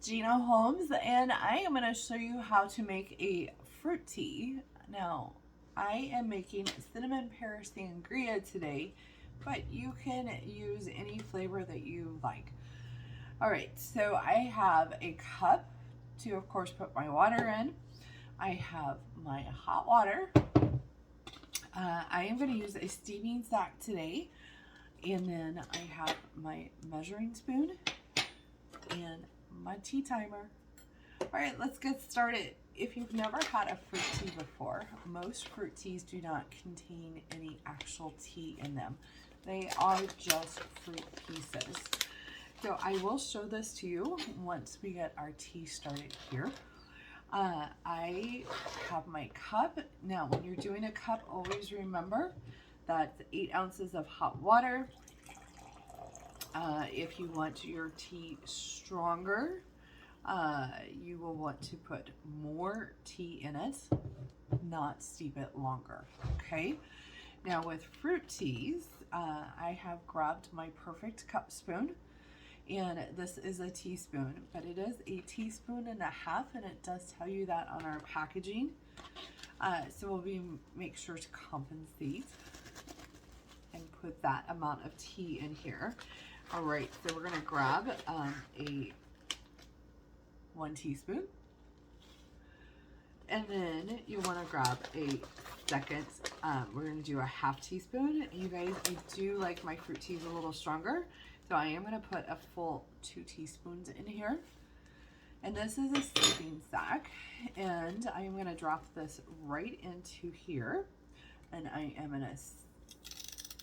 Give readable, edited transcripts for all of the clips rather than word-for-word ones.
Gina Holmes, and I am going to show you how to make a fruit tea. Now, I am making cinnamon pear sangria today, but you can use any flavor that you like. All right, so I have a cup to, of course, put my water in. I have my hot water. I am going to use a steaming sack today, and then I have my measuring spoon and my tea timer. All right, let's get started. If you've never had a fruit tea before, most fruit teas do not contain any actual tea in them. They are just fruit pieces. So I will show this to you once we get our tea started here. I have my cup. Now, when you're doing a cup, always remember that's 8 ounces of hot water. If you want your tea stronger, you will want to put more tea in it, not steep it longer. Okay. Now with fruit teas, I have grabbed my perfect cup spoon, and this is a teaspoon, but it is a teaspoon and a half, and it does tell you that on our packaging. So we'll make sure to compensate and put that amount of tea in here. All right, so we're gonna grab a 1 teaspoon, and then you want to grab a second. We're gonna do a half teaspoon. You guys, I do like my fruit teas a little stronger, so I am gonna put a full 2 teaspoons in here. And this is a steaming sack, and I am gonna drop this right into here, and I am gonna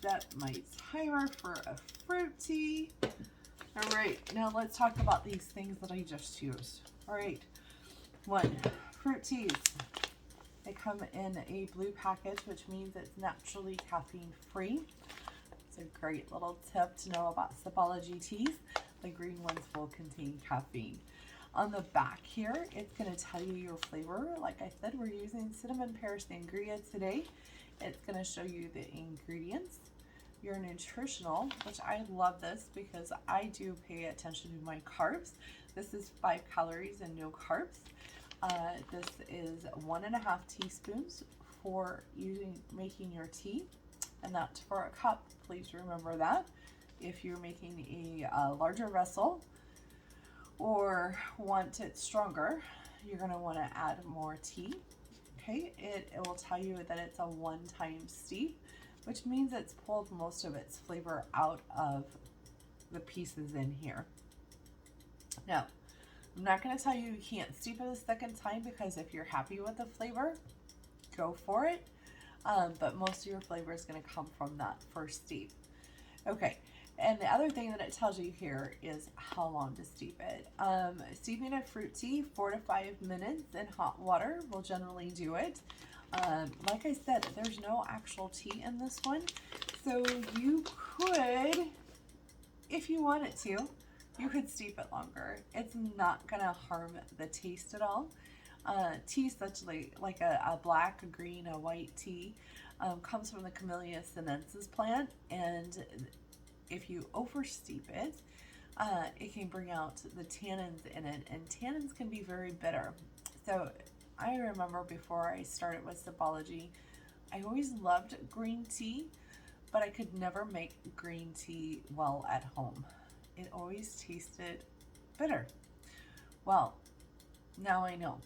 set my timer for a fruit tea. All right, now let's talk about these things that I just used. All right, 1, fruit teas. They come in a blue package, which means it's naturally caffeine free. It's a great little tip to know about Sipology teas. The green ones will contain caffeine. On the back here, it's going to tell you your flavor. Like I said, we're using cinnamon pear sangria today. It's going to show you the ingredients, your nutritional, which I love this because I do pay attention to my carbs. This is 5 calories and no carbs. This is 1.5 teaspoons for making your tea, and that's for a cup. Please remember that. If you're making a larger vessel or want it stronger, you're going to want to add more tea. Okay, it will tell you that it's a one-time steep, which means it's pulled most of its flavor out of the pieces in here. Now, I'm not going to tell you you can't steep it a second time, because if you're happy with the flavor, go for it. But most of your flavor is going to come from that first steep. Okay, and the other thing that it tells you here is how long to steep it. Steeping a fruit tea 4 to 5 minutes in hot water will generally do it. Like I said, there's no actual tea in this one, so you could, if you wanted to, you could steep it longer. It's not gonna harm the taste at all. Tea, such like a black, a green, a white tea, comes from the Camellia sinensis plant, and if you oversteep it, it can bring out the tannins in it, and tannins can be very bitter. So I remember before I started with Sipology, I always loved green tea, but I could never make green tea well at home. It always tasted bitter. Well, now I know.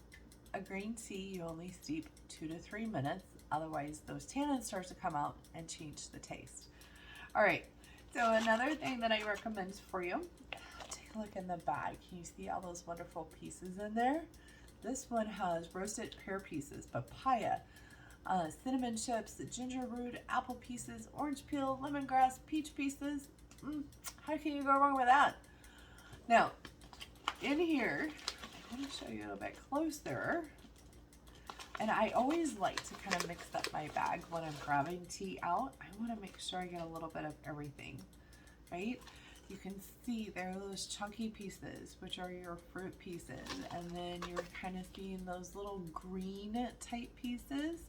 A green tea, you only steep 2 to 3 minutes. Otherwise, those tannins start to come out and change the taste. All right, so another thing that I recommend for you, take a look in the bag. Can you see all those wonderful pieces in there? This one has roasted pear pieces, papaya, cinnamon chips, ginger root, apple pieces, orange peel, lemongrass, peach pieces. How can you go wrong with that? Now, in here, I want to show you a little bit closer. And I always like to kind of mix up my bag when I'm grabbing tea out. I want to make sure I get a little bit of everything, right? You can see there are those chunky pieces, which are your fruit pieces. And then you're kind of seeing those little green type pieces.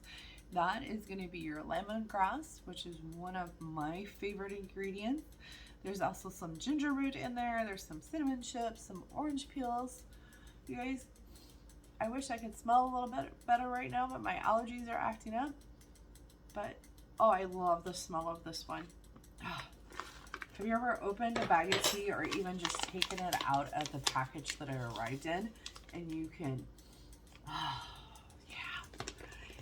That is going to be your lemongrass, which is one of my favorite ingredients. There's also some ginger root in there. There's some cinnamon chips, some orange peels. You guys, I wish I could smell a little bit better right now, but my allergies are acting up. But, oh, I love the smell of this one. Have you ever opened a bag of tea or even just taken it out of the package that it arrived in? And you can, yeah.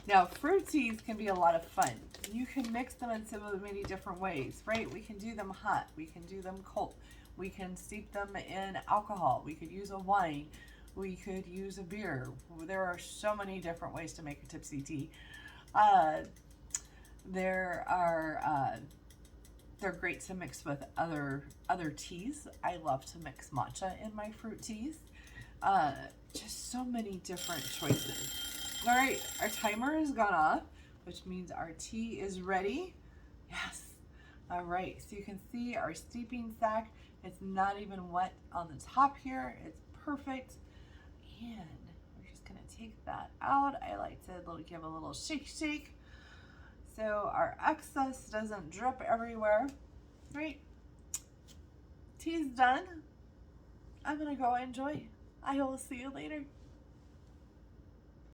Now, fruit teas can be a lot of fun. You can mix them in so many different ways, right? We can do them hot. We can do them cold. We can steep them in alcohol. We could use a wine. We could use a beer. There are so many different ways to make a tipsy tea. They're great to mix with other teas. I love to mix matcha in my fruit teas. Just so many different choices. All right, our timer has gone off, which means our tea is ready. Yes. All right, so you can see our steeping sack. It's not even wet on the top here. It's perfect. And we're just gonna take that out. I like to give a little shake. So our excess doesn't drip everywhere, right? Tea's done. I'm gonna go enjoy. I will see you later.